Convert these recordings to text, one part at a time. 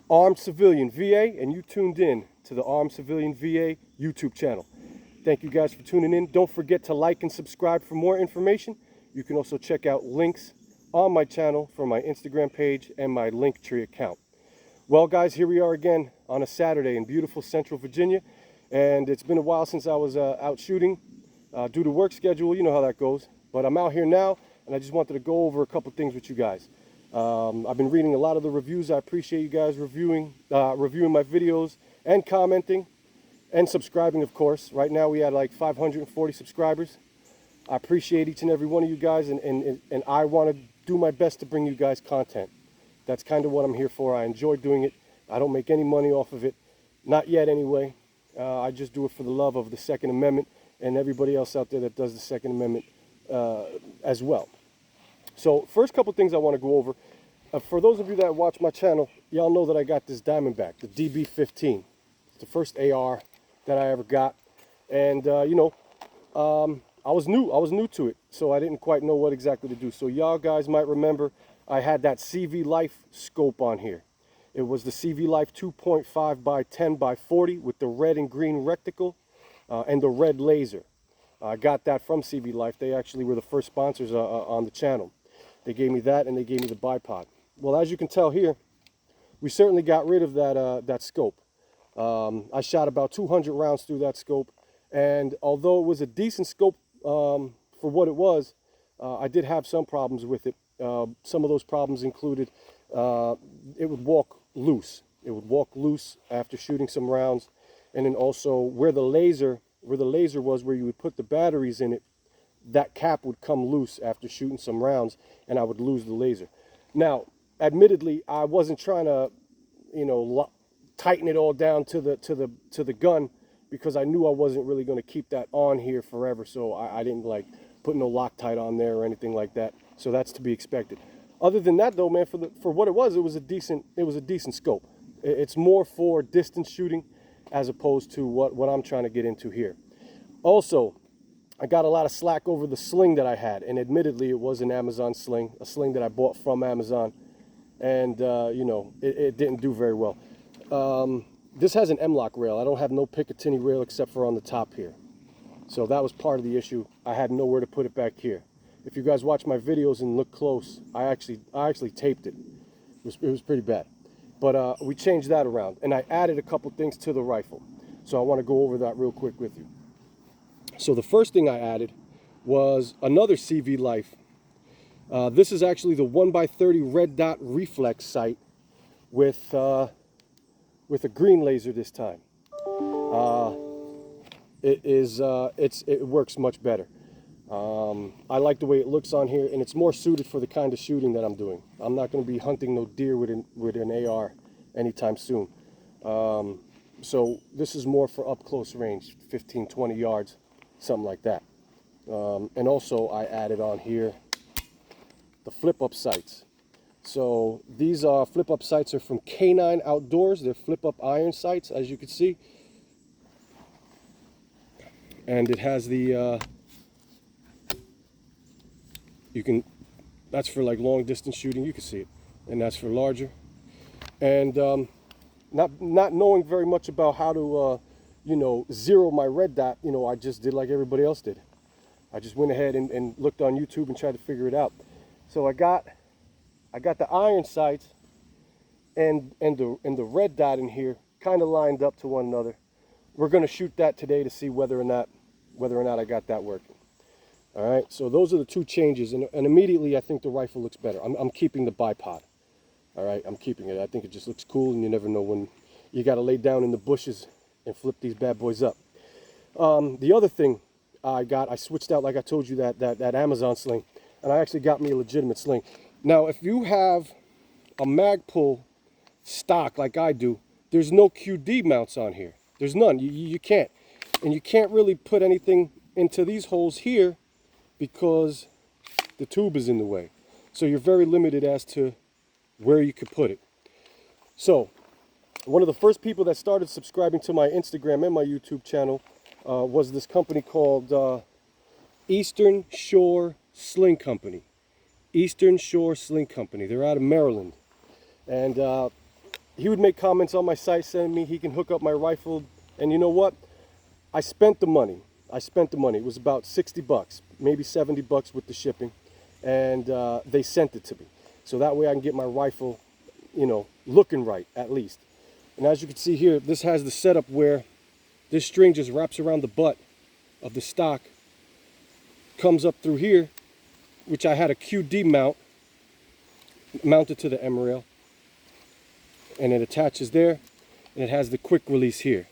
Armed Civilian VA, and you tuned in to the Armed Civilian VA YouTube channel. Thank you guys for tuning in. Don't forget to like and subscribe for more information. You can also check out links on my channel for my Instagram page and my Linktree account. Well, guys, here we are again on a Saturday in beautiful Central Virginia, and it's been a while since I was out shooting due to work schedule. You know how that goes. But I'm out here now, and I just wanted to go over a couple things with you guys. I've been reading a lot of the reviews. I appreciate you guys reviewing my videos and commenting and subscribing, of course. Right now we had like 540 subscribers. I appreciate each and every one of you guys, and I want to do my best to bring you guys content. That's kind of what I'm here for. I enjoy doing it. I don't make any money off of it. Not yet anyway. I just do it for the love of the Second Amendment and everybody else out there that does the Second Amendment as well. So first couple things I want to go over. For those of you that watch my channel, y'all know that I got this Diamondback, the DB15. It's the first AR that I ever got. And I was new to it, so I didn't quite know what exactly to do. So y'all guys might remember I had that CV Life scope on here. It was the CV Life 2.5 by 10 by 40 with the red and green reticle and the red laser. I got that from CV Life. They actually were the first sponsors on the channel. They gave me that, and they gave me the bipod. Well, as you can tell here, we certainly got rid of that scope. I shot about 200 rounds through that scope, and although it was a decent scope for what it was, I did have some problems with it. Some of those problems included it would walk loose. It would walk loose after shooting some rounds, and then also where the laser was, where you would put the batteries in it, that cap would come loose after shooting some rounds, and I would lose the laser. Now, admittedly, I wasn't trying to, tighten it all down to the gun, because I knew I wasn't really going to keep that on here forever. So I didn't like put no Loctite on there or anything like that. So that's to be expected. Other than that, though, man, for what it was a decent scope. It's more for distance shooting as opposed to what I'm trying to get into here. Also, I got a lot of slack over the sling that I had, and admittedly it was an Amazon sling, a sling that I bought from Amazon, and it didn't do very well. This has an M-lock rail. I don't have no Picatinny rail except for on the top here, so that was part of the issue. I had nowhere to put it back here. If you guys watch my videos and look close, I actually taped it. It was pretty bad, but we changed that around, and I added a couple things to the rifle. So I want to go over that real quick with you. So the first thing I added was another CV Life. This is actually the 1x30 Red Dot Reflex Sight with a green laser this time. It works much better. I like the way it looks on here, and it's more suited for the kind of shooting that I'm doing. I'm not going to be hunting no deer with an AR anytime soon. So this is more for up close range, 15, 20 yards. Something like that. And also I added on here the flip-up sights. So these flip-up sights are from K9 Outdoors. They're flip-up iron sights, as you can see. And it has the that's for like long distance shooting. You can see it. And that's for larger. And not knowing very much about how to zero my red dot, I just did like everybody else did. I just went ahead and looked on YouTube and tried to figure it out. So I got the iron sights and the red dot in here kind of lined up to one another. We're going to shoot that today to see whether or not I got that working. All right, so those are the two changes, and immediately I think the rifle looks better. I'm keeping the bipod. All right, I'm keeping it. I think it just looks cool, and you never know when you got to lay down in the bushes and flip these bad boys up. The other thing I switched out, like I told you, that Amazon sling, and I actually got me a legitimate sling. Now, if you have a Magpul stock like I do, there's no QD mounts on here. There's none. You can't. And you can't really put anything into these holes here because the tube is in the way. So you're very limited as to where you could put it. So one of the first people that started subscribing to my Instagram and my YouTube channel was this company called Eastern Shore Sling Company. Eastern Shore Sling Company. They're out of Maryland. And he would make comments on my site saying me he can hook up my rifle. And you know what? I spent the money. It was about 60 bucks, maybe 70 bucks with the shipping. And they sent it to me. So that way I can get my rifle, you know, looking right at least. And as you can see here, this has the setup where this string just wraps around the butt of the stock, comes up through here, which I had a QD mount mounted to the M rail, and it attaches there, and it has the quick release here.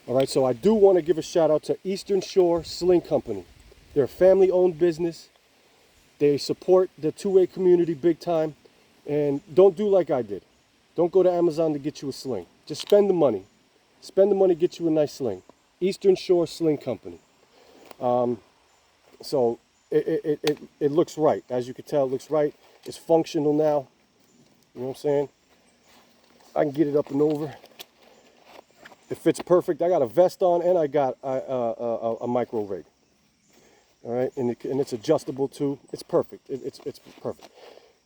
All right, so I do want to give a shout out to Eastern Shore Sling Company. They're a family-owned business. They support the two-way community big time, and don't do like I did. Don't go to Amazon to get you a sling. Just spend the money. Spend the money, get you a nice sling. Eastern Shore Sling Company. So it looks right. As you can tell, it looks right. It's functional now. You know what I'm saying? I can get it up and over. It fits perfect. I got a vest on and I got a micro rig. All right, and it's adjustable too. It's perfect. It's perfect.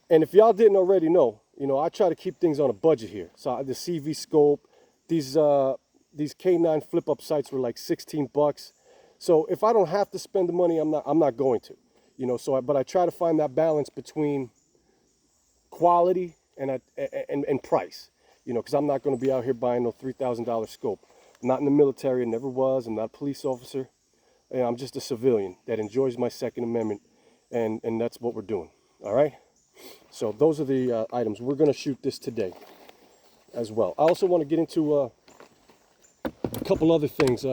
And if y'all didn't already know, you know, I try to keep things on a budget here. So the CV scope, these K9 flip up sights were like 16 bucks. So if I don't have to spend the money, I'm not going to, you know. So but I try to find that balance between quality and price, you know, because I'm not going to be out here buying no $3,000 scope. I'm not in the military, I never was. I'm not a police officer. You know, I'm just a civilian that enjoys my Second Amendment, and that's what we're doing. All right. So those are the items. We're going to shoot this today as well. I also want to get into a couple other things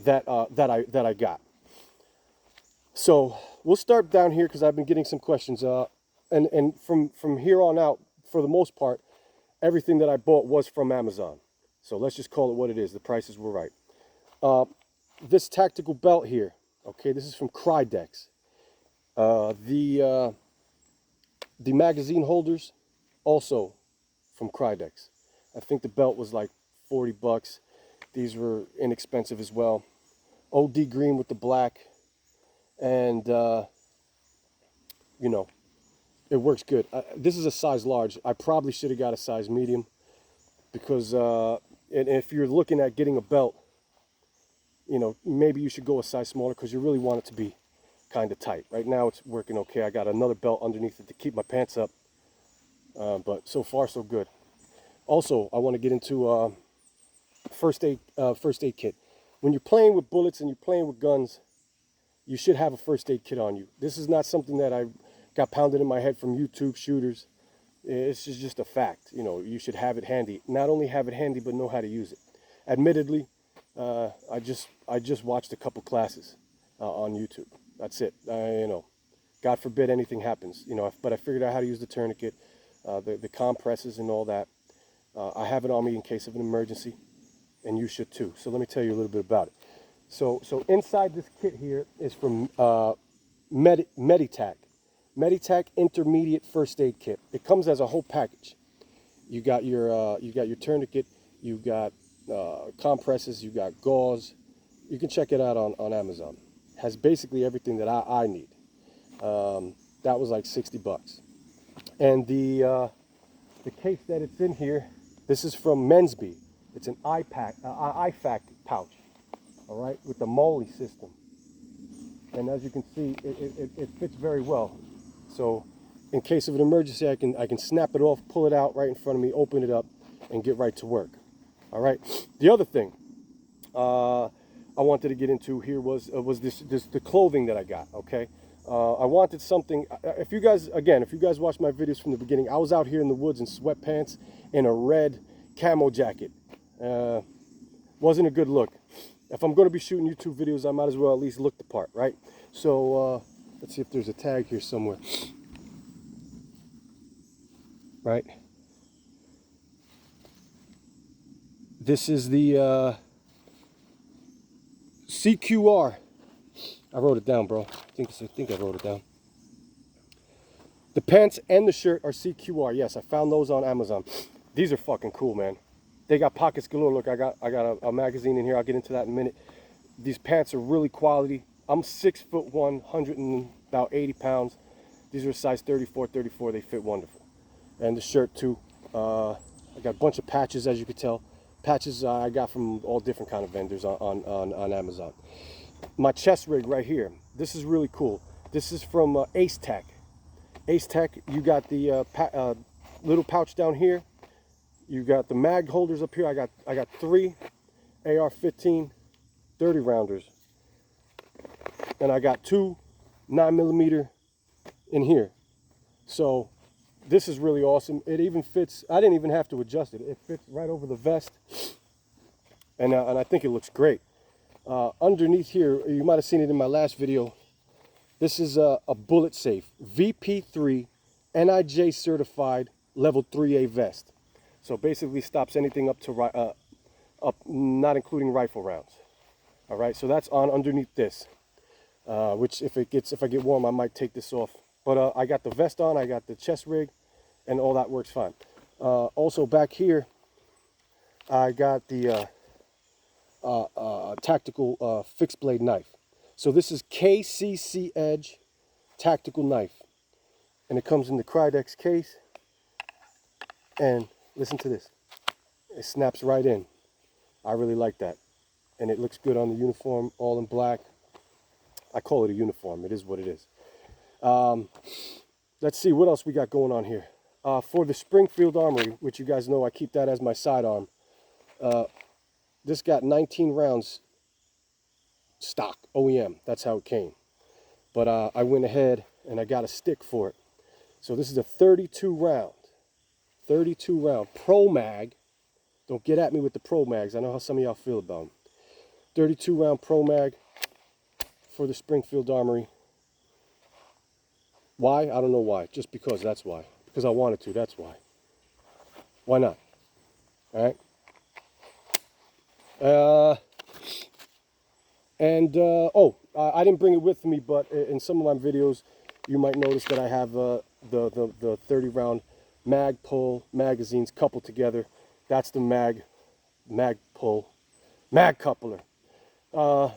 that I got. So we'll start down here because I've been getting some questions. And from here on out, for the most part, everything that I bought was from Amazon. So let's just call it what it is. The prices were right. This tactical belt here, okay, this is from Krydex. The magazine holders, also from Krydex. I think the belt was like 40 bucks. These were inexpensive as well. OD green with the black. And, you know, it works good. This is a size large. I probably should have got a size medium because and if you're looking at getting a belt, you know, maybe you should go a size smaller because you really want it to be kind of tight. Right now it's working okay. I got another belt underneath it to keep my pants up, but so far so good. Also, I want to get into first aid kit. When you're playing with bullets and you're playing with guns, you should have a first aid kit on you. This is not something that I got pounded in my head from YouTube shooters. It's just a fact. You know, you should have it handy. Not only have it handy, but know how to use it. Admittedly, I just watched a couple classes on YouTube. That's it. You know, God forbid anything happens. You know, but I figured out how to use the tourniquet, the compresses and all that. I have it on me in case of an emergency, and you should too. So let me tell you a little bit about it. So inside this kit here is from Meditac Intermediate First Aid Kit. It comes as a whole package. You got your tourniquet, you got compresses, you got gauze. You can check it out on Amazon. It has basically everything that I need. That was like 60 bucks. And the case that it's in here, this is from Mensby. It's an IFAC pouch, all right, with the Molly system. And as you can see, it fits very well. So in case of an emergency, I can snap it off, pull it out right in front of me, open it up, and get right to work. All right. The other thing I wanted to get into here was the clothing that I got. Okay. I wanted something. If you guys watched my videos from the beginning, I was out here in the woods in sweatpants and a red camo jacket. Wasn't a good look. If I'm going to be shooting YouTube videos, I might as well at least look the part, right? So let's see if there's a tag here somewhere. Right. This is the CQR. I wrote it down, bro. I think I wrote it down. The pants and the shirt are CQR. Yes, I found those on Amazon. These are fucking cool, man. They got pockets galore. Look, I got a magazine in here. I'll get into that in a minute. These pants are really quality. I'm 6'1", 180 pounds. These are size 34, 34. They fit wonderful. And the shirt too. I got a bunch of patches, as you can tell. Patches I got from all different kind of vendors on Amazon. My chest rig right here. This is really cool. This is from Ace Tech. Ace Tech, you got the little pouch down here. You got the mag holders up here. I got 3 AR-15 30 rounders. And I got 2 9mm in here. So this is really awesome. It even fits. I didn't even have to adjust it. It fits right over the vest. And I think it looks great. Underneath here, you might have seen it in my last video. This is a bullet safe VP3 NIJ certified level 3A vest. So basically stops anything up to not including rifle rounds. All right, so that's on underneath this. Which if I get warm, I might take this off. But I got the vest on, I got the chest rig, and all that works fine. Also back here, I got the tactical fixed blade knife. So this is KCC Edge tactical knife, and it comes in the Krydex case. And listen to this, it snaps right in. I really like that, and it looks good on the uniform, all in black. I call it a uniform. It is what it is. Let's see what else we got going on here. For the Springfield Armory, which you guys know I keep that as my sidearm. This got 19 rounds stock, OEM. That's how it came. But I went ahead and I got a stick for it. So this is a 32 round Pro Mag. Don't get at me with the Pro Mags. I know how some of y'all feel about them. 32 round Pro Mag for the Springfield Armory. Why? I don't know why. Just because, that's why. Because I wanted to, that's why. Why not? All right. I didn't bring it with me, but in some of my videos, you might notice that I have the 30 round mag pull magazines coupled together. That's the mag coupler. So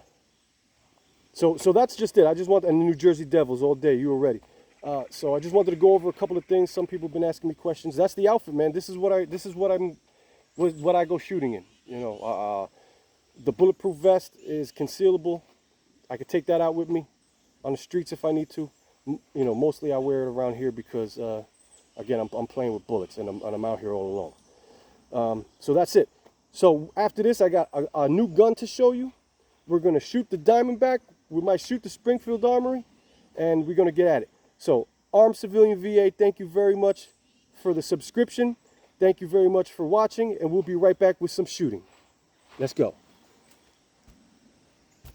that's just it. I just want, and the New Jersey Devils all day. You were ready. So I just wanted to go over a couple of things. Some people have been asking me questions. That's the outfit, man. This is what I go shooting in. You know, the bulletproof vest is concealable. I could take that out with me on the streets if I need to. You know, mostly I wear it around here because, again, I'm playing with bullets and I'm out here all alone. So that's it. So after this, I got a new gun to show you. We're going to shoot the Diamondback. We might shoot the Springfield Armory, and we're going to get at it. So, Armed Civilian VA, thank you very much for the subscription. Thank you very much for watching, and we'll be right back with some shooting. Let's go.